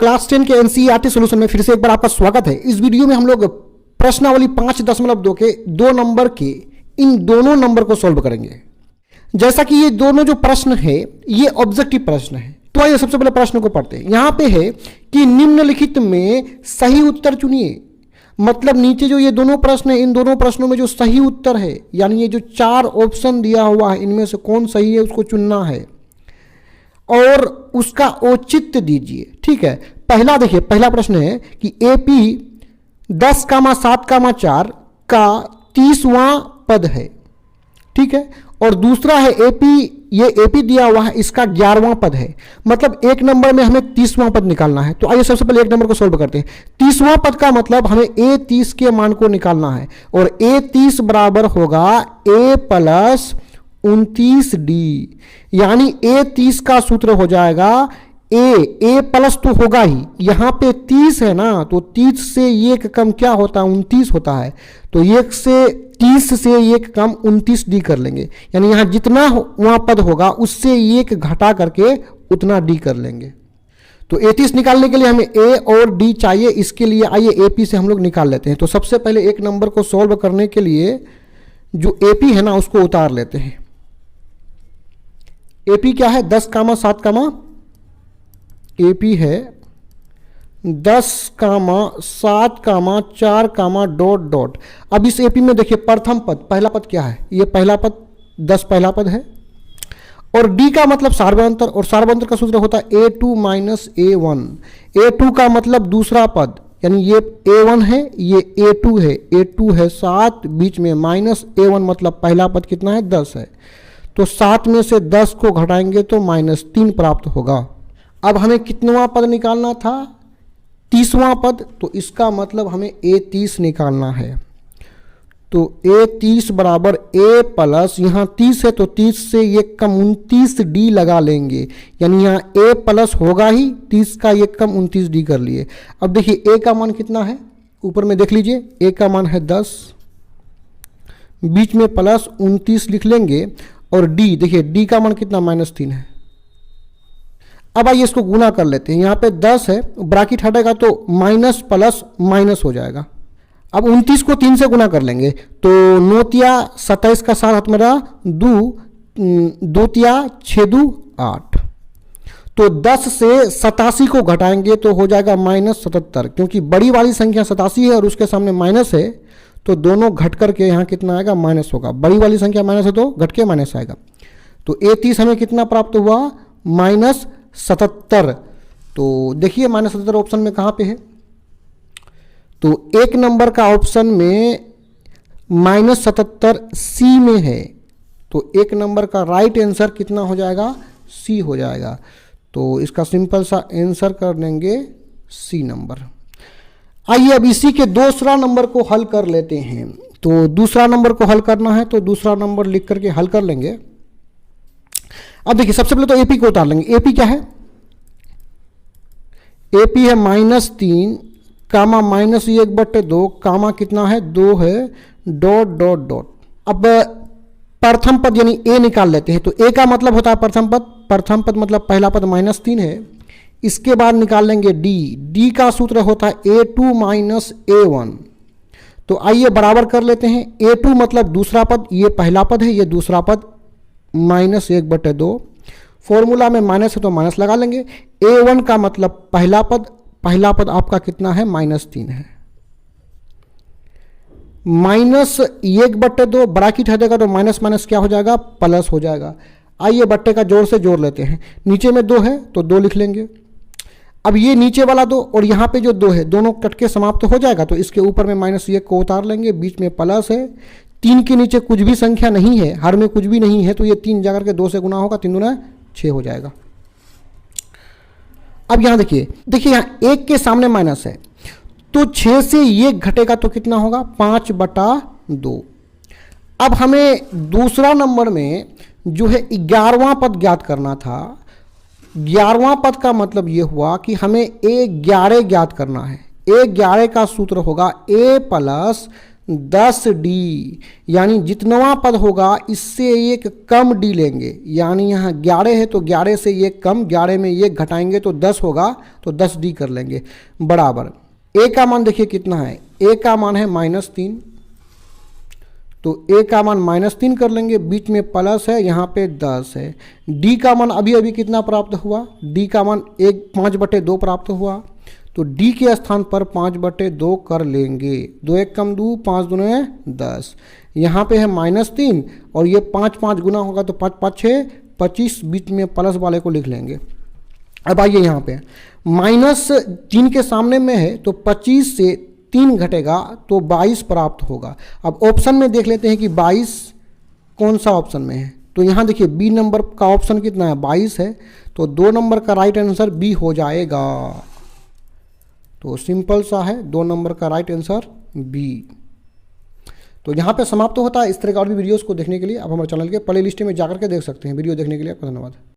Class 10 के NCERT solution में फिर से एक बार आपका स्वागत है। इस वीडियो में हम लोग प्रश्नावली 5.2 के 2 नंबर के इन दोनों नंबर को सॉल्व करेंगे। जैसा कि ये दोनों जो प्रश्न है ये ऑब्जेक्टिव प्रश्न है, तो आइए सबसे पहले प्रश्न को पढ़ते हैं। यहां पे है कि निम्नलिखित में सही उत्तर चुनिए। मतलब नीचे जो ये दोनों प्रश्न है, इन दोनों प्रश्नों में जो सही उत्तर है, यानी ये जो 4 ऑप्शन दिया हुआ है इनमें से कौन सही है उसको चुनना है और उसका औचित्य दीजिए। ठीक है, पहला देखिए, पहला प्रश्न है कि AP 10,7,4 का 30वां पद है। ठीक है, और दूसरा है ये AP दिया हुआ है, इसका 11वां पद है। मतलब एक नंबर में हमें 30वां पद निकालना है। तो आइए सबसे पहले एक नंबर को सॉल्व करते हैं। 30वां पद का मतलब हमें A30 के मान को निकालना है और A30 बराबर होगा A प्लस 29D, यानी A30 का सूत्र हो जाएगा A प्लस तो होगा ही, यहाँ पे 30 है ना, तो 30 से एक कम क्या होता है, 29 होता है। तो 30 से एक कम 29D कर लेंगे, यानी यहाँ जितना वहाँ पद होगा उससे एक घटा करके उतना D कर लेंगे। तो A30 निकालने के लिए हमें A और D चाहिए। इसके लिए आइए AP से हम लोग निकाल लेते हैं। तो सबसे पहले एक नंबर को सॉल्व करने के लिए जो AP है ना उसको उतार लेते हैं। AP क्या है, 10,7, AP है 10,7,4, अब इस AP में देखिए प्रथम पद, पहला पद क्या है, ये पहला पद 10 पहला पद है और D का मतलब सार्वंतर, और सार्वंतर का सूत्र होता है A2 माइनस A1। A2 का मतलब दूसरा पद, यानी ये A1 है, ये A2 है, A2 है 7, बीच में माइनस A1 मतलब पहला पद कितना है, 10 है। तो 7 में से 10 को घटाएंगे तो -3 प्राप्त होगा। अब हमें कितनवां पद निकालना था, 30वां पद, तो इसका मतलब हमें A30 निकालना है। तो A30 बराबर A प्लस, यहाँ 30 है तो 30 से ये कम 29D लगा लेंगे, यानी यहाँ A प्लस होगा ही, 30 का ये कम 29D कर लिए। अब देखिए A का मान कितना है, ऊपर में देख लीजिए, A का मान है 10, बीच में प्लस 29 लिख लेंगे और D देखिए D का मान कितना, -3 है। अब आइए इसको गुना कर लेते हैं। यहाँ पे 10 है, ब्रैकेट हटेगा तो माइनस प्लस माइनस हो जाएगा। अब 29 को 3 से गुना कर लेंगे तो 9 × 27 का 7 हाथ में रहा, 2 × 6 = 8। तो 10 से 87 को घटाएंगे तो हो जाएगा -77, क्योंकि बड़ी वाली संख्या 87 है और उसके सामने माइनस है, तो दोनों घट करके यहाँ कितना आएगा, माइनस होगा। बड़ी वाली संख्या माइनस है तो घट के माइनस आएगा। तो A30 हमें कितना प्राप्त हुआ, -77। तो देखिए -77 ऑप्शन में कहाँ पे है, तो एक नंबर का ऑप्शन में -77 C में है। तो एक नंबर का राइट आंसर कितना हो जाएगा, C हो जाएगा। तो इसका सिंपल सा आंसर कर देंगे C नंबर। आइए अब इसी के दूसरा नंबर को हल कर लेते हैं। तो दूसरा नंबर को हल करना है तो दूसरा नंबर लिख करके हल कर लेंगे। अब देखिए सबसे पहले तो AP को उतार लेंगे। AP क्या है, AP है -3, कामा -1/2, कामा कितना है, 2 है, डॉट। अब प्रथम पद यानी A निकाल लेते हैं। तो A का मतलब होता है प्रथम पद, प्रथम पद मतलब पहला पद -3 है। इसके बाद निकाल लेंगे D का सूत्र होता है A2 माइनस A1। तो आइए बराबर कर लेते हैं। A2 मतलब दूसरा पद, ये पहला पद है, ये दूसरा पद, -1/2, फॉर्मूला में माइनस है तो माइनस लगा लेंगे। A1 का मतलब पहला पद आपका कितना है, -3 है। -1/2 ब्रैकेट हटेगा तो माइनस क्या हो जाएगा, प्लस हो जाएगा। आइए बट्टे का जोड़ से जोड़ लेते हैं। नीचे में 2 है तो 2 लिख लेंगे। अब ये नीचे वाला 2 और यहाँ पे जो 2 है दोनों कट के समाप्त हो जाएगा, तो इसके ऊपर में -1 को उतार लेंगे, बीच में प्लस है। 3 के नीचे कुछ भी संख्या नहीं है, हर में कुछ भी नहीं है, तो ये 3 जाकर के 2 से गुना होगा, 3 दूना 6 हो जाएगा। अब यहाँ देखिए यहाँ 1 के सामने माइनस है तो 6 से 1 घटेगा तो कितना होगा, 5/2। अब हमें दूसरा नंबर में जो है 11वां पद ज्ञात करना था। 11वां पद का मतलब ये हुआ कि हमें A11 ज्ञात करना है। A11 का सूत्र होगा A प्लस 10D, यानी जितनवा पद होगा इससे एक कम D लेंगे, यानी यहाँ 11 है तो 11 से एक कम, 11 में एक घटाएंगे तो 10 होगा, तो 10D कर लेंगे बराबर। A का मान देखिए कितना है, A का मान है -3, तो A का मान -3 कर लेंगे, बीच में प्लस है, यहाँ पे 10 है। D का मान अभी अभी कितना प्राप्त हुआ, D का मान 5/2 प्राप्त हुआ, तो D के स्थान पर 5/2 कर लेंगे, 2 1 कम 2, 5 दूने 10, यहाँ पे है -3 और ये 5 5 गुना होगा तो 5 5 6 25, बीच में प्लस वाले को लिख लेंगे। अब आइए यहाँ पे -3 के सामने में है तो 25 से 3 घटेगा तो 22 प्राप्त होगा। अब ऑप्शन में देख लेते हैं कि 22 कौन सा ऑप्शन में है, तो यहाँ देखिए बी नंबर का ऑप्शन कितना है, 22 है, तो 2 नंबर का राइट आंसर बी हो जाएगा। तो सिंपल सा है, 2 नंबर का राइट आंसर बी। तो यहाँ पे समाप्त होता है। इस तरह का और भी वीडियोस को देखने के लिए आप हमारे चैनल के प्ले लिस्ट में जाकर के देख सकते हैं। वीडियो देखने के लिए आपका धन्यवाद।